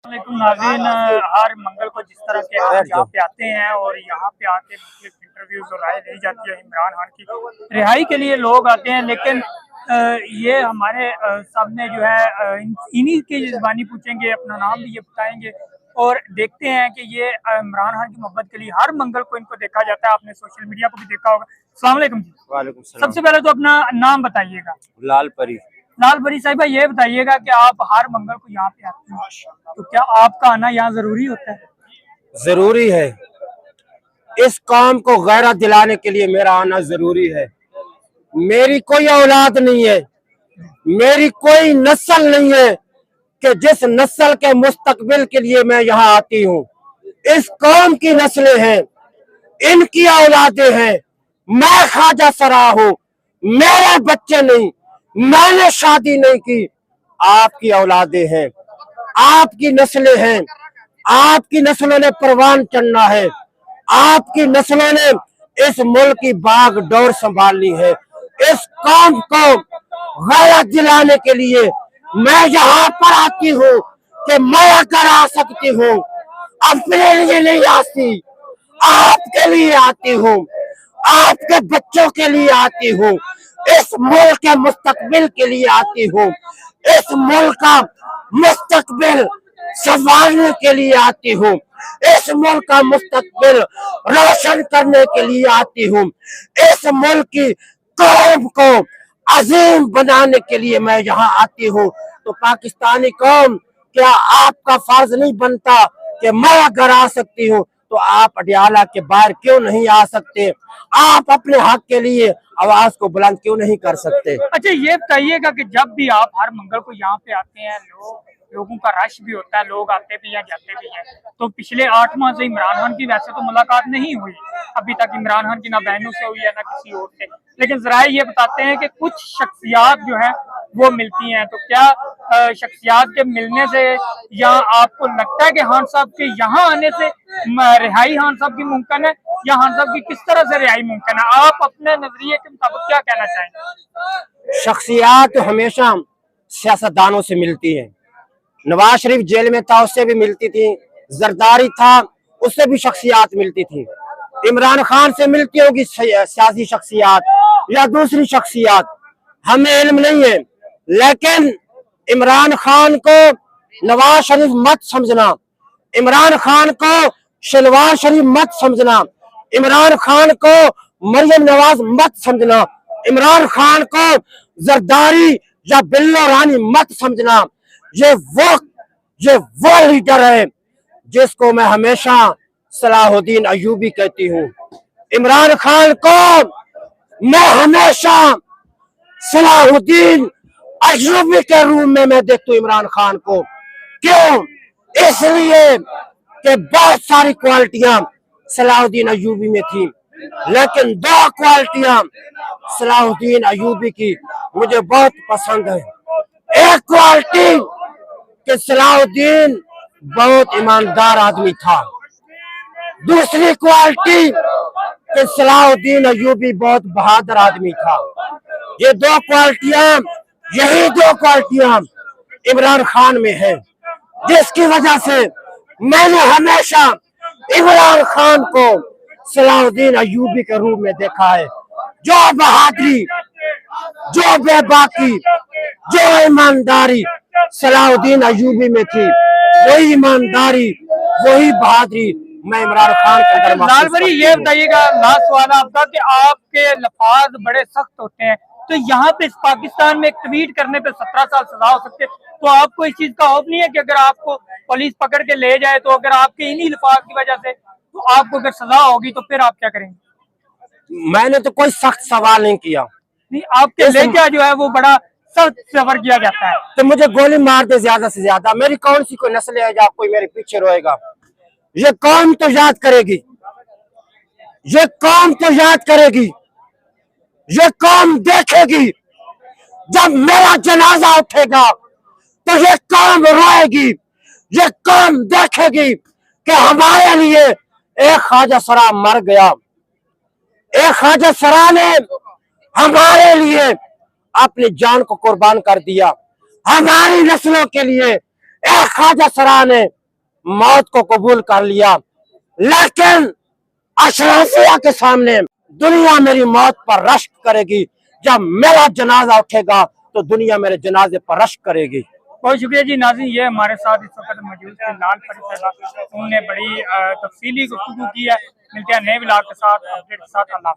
वालेकुम नाज़रीन, हर मंगल को जिस तरह के आप यहाँ पे आते हैं और यहाँ पे आके मुख्तलिफ इंटरव्यूज और राय ली जाती है इमरान खान की रिहाई के लिए लोग आते हैं, लेकिन ये हमारे सामने जो है इन्हीं की ज़बानी पूछेंगे, अपना नाम भी ये बताएंगे और देखते हैं कि ये इमरान खान की मोहब्बत के लिए हर मंगल को इनको देखा जाता है। आपने सोशल मीडिया को भी देखा होगा। अस्सलाम वालेकुम जी। वालेकुम सलाम। सबसे पहले तो अपना नाम बताइएगा। लाल परी। लाल परी साहिबा, ये बताइएगा कि आप हर मंगल को यहाँ पे आते हैं, तो क्या आपका आना यहाँ जरूरी होता है? जरूरी है। इस काम को गैरत दिलाने के लिए मेरा आना जरूरी है। मेरी कोई औलाद नहीं है, मेरी कोई नस्ल नहीं है कि जिस नस्ल के मुस्तकबिल के लिए मैं यहाँ आती हूँ। इस कौम की नस्लें हैं, इनकी औलादें हैं। मैं ख्वाजा सरा हूँ, मेरे बच्चे नहीं, मैंने शादी नहीं की। आपकी औलादें हैं, आपकी नस्लें हैं, आपकी नस्लों ने परवान चढ़ना है, आपकी नस्लों ने इस मुल्क की बाग डोर संभालनी है। इस कौम को गैरत दिलाने के लिए मैं यहाँ पर आती हूँ कि मैं अगर आ सकती हूँ, अपने लिए नहीं आती, आपके लिए आती हूँ, आपके बच्चों के लिए आती हूँ, इस मुल्क के मुस्तकबिल के लिए आती हूँ, इस मुल्क का मुस्तकबिल संभालने के लिए आती हूँ, इस मुल्क का मुस्तकबिल रोशन करने के लिए आती हूँ, इस मुल्क की कौम को अजीम बनाने के लिए मैं यहाँ आती हूँ। तो पाकिस्तानी कौम, क्या आपका फर्ज नहीं बनता कि मैं अगर आ सकती हूँ तो आप अडियाला के बाहर क्यों नहीं आ सकते? आप अपने हक के लिए आवाज को बुलंद क्यों नहीं कर सकते? अच्छा, ये बताइएगा कि जब भी आप हर मंगल को यहाँ पे आते हैं, लोगों का रश भी होता है, लोग आते भी हैं जाते भी हैं, तो पिछले 8 माह से इमरान खान की वैसे तो मुलाकात नहीं हुई अभी तक, इमरान खान की ना बहनों से हुई है ना किसी और से, लेकिन जरा ये बताते हैं कि कुछ शख्सियात जो है वो मिलती हैं, तो क्या शख्सियात के मिलने से या आपको लगता है कि खान साहब के यहाँ आने से रिहाई खान साहब की मुमकिन है, या खान साहब की किस तरह से रिहाई मुमकिन है? आप अपने नजरिए के मुताबिक क्या कहना चाहेंगे? शख्सियात हमेशा सियासतदानों से मिलती है। नवाज शरीफ जेल में था, उससे भी मिलती थी, जरदारी था, उससे भी शख्सियात मिलती थी। इमरान खान से मिलती होगी सियासी शख्सियात या दूसरी शख्सियात, हमें इल्म नहीं है। लेकिन इमरान खान को नवाज शरीफ मत समझना, इमरान खान को शहबाज शरीफ मत समझना, इमरान खान को मरियम नवाज मत समझना, इमरान खान को जरदारी या बिल्लो रानी मत समझना। ये वो लीडर है जिसको मैं हमेशा सलाहुद्दीन अयूबी कहती हूँ। इमरान खान को मैं हमेशा सलाहुद्दीन अयूबी के रूप में मैं देखती हूँ इमरान खान को। क्यों? इसलिए कि बहुत सारी क्वालिटियां सलाहुद्दीन अयूबी में थी, लेकिन 2 क्वालिटियां सलाहुद्दीन अयूबी की मुझे बहुत पसंद है। एक क्वालिटी कि सलाहुद्दीन बहुत ईमानदार आदमी था, दूसरी क्वालिटी कि सलाहुद्दीन अयूबी बहुत बहादुर आदमी था। ये 2 क्वालिटियां, यही 2 क्वालिटियां इमरान खान में है, जिसकी वजह से मैंने हमेशा इमरान खान को सलाहुद्दीन अयूबी के रूप में देखा है। जो बहादुरी, जो बेबाकी, जो ईमानदारी सलाहुद्दीन अयूबी में थी, वही ईमानदारी, वही बहादुरी मैं इमरान खान के अंदर लाल भाई, ये बताइएगा, लास्ट सवाल आपका, कि आपके लफाज बड़े सख्त होते हैं, तो यहाँ पे पाकिस्तान में एक ट्वीट करने पे 17 साल सजा हो सकते, तो आपको इस चीज का खौफ नहीं है कि अगर आपको पुलिस पकड़ के ले जाए तो अगर आपके इन्हीं लफाज की वजह से तो आपको अगर सजा होगी तो फिर आप क्या करेंगे? मैंने तो कोई सख्त सवाल नहीं किया। नहीं, आपके लहजा जो है वो बड़ा सख्त सबर किया जाता है। तो मुझे गोली मार दे ज्यादा से ज्यादा, मेरी कौन सी कोई नस्ल है जो कोई मेरे पीछे रोएगा? ये कौम तो याद करेगी, ये कौम तो याद करेगी, ये कौम देखेगी। जब मेरा जनाजा उठेगा तो ये कौम रोएगी, ये कौम देखेगी कि हमारे लिए एक ख्वाजा सरा मर गया, एक ख्वाजा सरा ने हमारे लिए अपनी जान को कुर्बान कर दिया, हमारी नस्लों के लिए एक ख्वाजा सरा ने मौत को कबूल कर लिया, लेकिन अशराफिया के सामने दुनिया मेरी मौत पर रश्क करेगी। जब मेरा जनाजा उठेगा तो दुनिया मेरे जनाजे पर रश्क करेगी। बहुत शुक्रिया जी। नाज़रीन, ये हमारे साथ इस वक्त मौजूद थे लाल परी साहब, उन्होंने बड़ी तफसीली गुफ्तगू की है। मिलते हैं नए व्लॉग के साथ, अपडेट के साथ। अल्लाह।